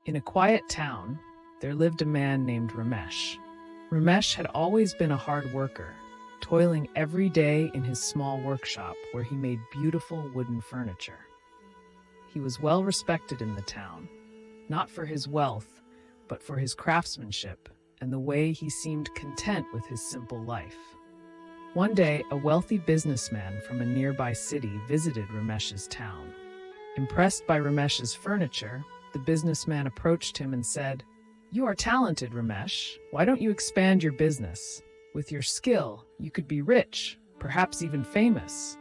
In a quiet town, there lived a man named Ramesh. Ramesh had always been a hard worker, toiling every day in his small workshop where he made beautiful wooden furniture. He was well respected in the town, not for his wealth, but for his craftsmanship and the way he seemed content with his simple life. One day, a wealthy businessman from a nearby city visited Ramesh's town. Impressed by Ramesh's furniture, the businessman approached him and said, "You are talented, Ramesh. Why don't you expand your business? With your skill, you could be rich, perhaps even famous."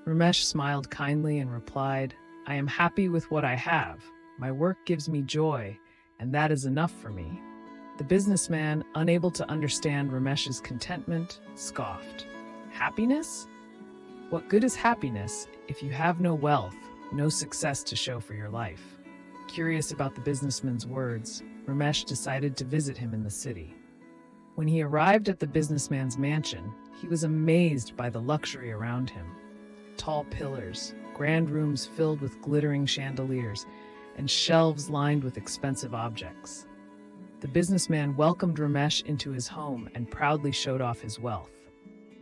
Ramesh smiled kindly and replied, "I am happy with what I have. My work gives me joy, and that is enough for me." The businessman, unable to understand Ramesh's contentment, scoffed. "Happiness? What good is happiness if you have no wealth, no success to show for your life?" Curious about the businessman's words, Ramesh decided to visit him in the city. When he arrived at the businessman's mansion, he was amazed by the luxury around him. Tall pillars, grand rooms filled with glittering chandeliers, and shelves lined with expensive objects. The businessman welcomed Ramesh into his home and proudly showed off his wealth.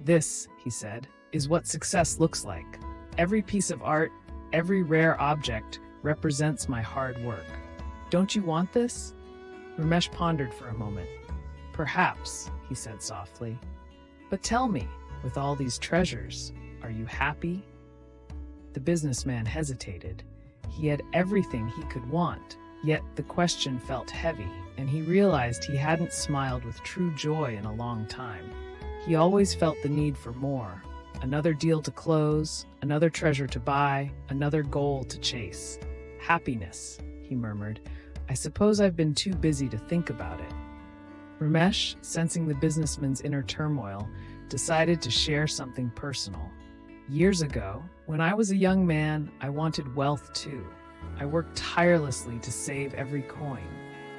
"This," he said, "is what success looks like. Every piece of art, every rare object represents my hard work. Don't you want this?" Ramesh pondered for a moment. "Perhaps," he said softly. "But tell me, with all these treasures, are you happy?" The businessman hesitated. He had everything he could want, yet the question felt heavy, and he realized he hadn't smiled with true joy in a long time. He always felt the need for more. Another deal to close, another treasure to buy, another goal to chase. "Happiness," he murmured. "I suppose I've been too busy to think about it." Ramesh, sensing the businessman's inner turmoil, decided to share something personal. "Years ago, when I was a young man, I wanted wealth too. I worked tirelessly to save every coin.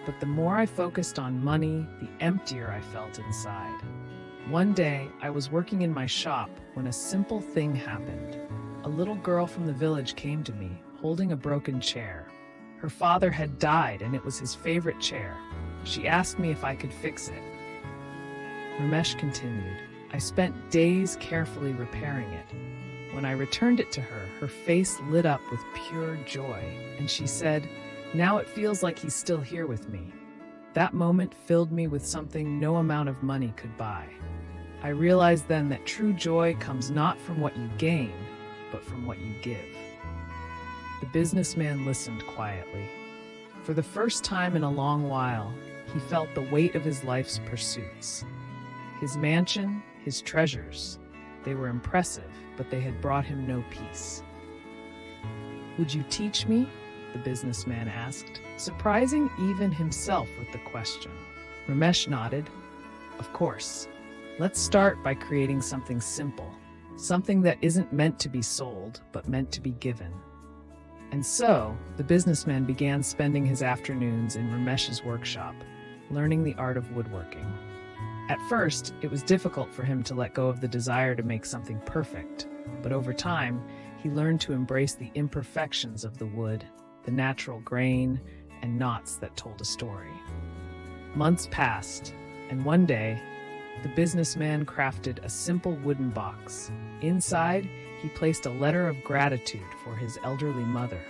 But the more I focused on money, the emptier I felt inside. One day, I was working in my shop when a simple thing happened. A little girl from the village came to me, holding a broken chair. Her father had died, and it was his favorite chair. She asked me if I could fix it." Ramesh continued, "I spent days carefully repairing it. When I returned it to her, her face lit up with pure joy, and she said, 'Now it feels like he's still here with me.' That moment filled me with something no amount of money could buy. I realized then that true joy comes not from what you gain, but from what you give." The businessman listened quietly. For the first time in a long while, he felt the weight of his life's pursuits. His mansion, his treasures, they were impressive, but they had brought him no peace. "Would you teach me?" the businessman asked, surprising even himself with the question. Ramesh nodded. "Of course. Let's start by creating something simple, something that isn't meant to be sold, but meant to be given." And so, the businessman began spending his afternoons in Ramesh's workshop, learning the art of woodworking. At first, it was difficult for him to let go of the desire to make something perfect, but over time, he learned to embrace the imperfections of the wood, the natural grain, and knots that told a story. Months passed, and one day, the businessman crafted a simple wooden box. Inside, he placed a letter of gratitude for his elderly mother,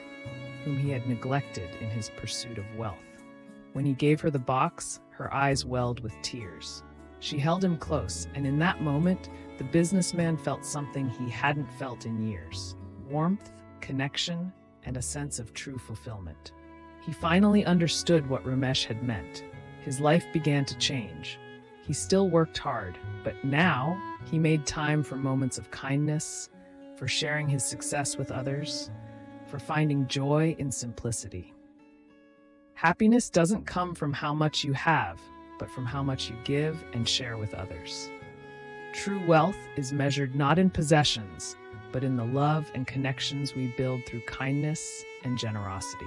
whom he had neglected in his pursuit of wealth. When he gave her the box, her eyes welled with tears. She held him close, and in that moment, the businessman felt something he hadn't felt in years: warmth, connection, and a sense of true fulfillment. He finally understood what Ramesh had meant. His life began to change. He still worked hard, but now he made time for moments of kindness, for sharing his success with others, for finding joy in simplicity. Happiness doesn't come from how much you have, but from how much you give and share with others. True wealth is measured not in possessions, but in the love and connections we build through kindness and generosity.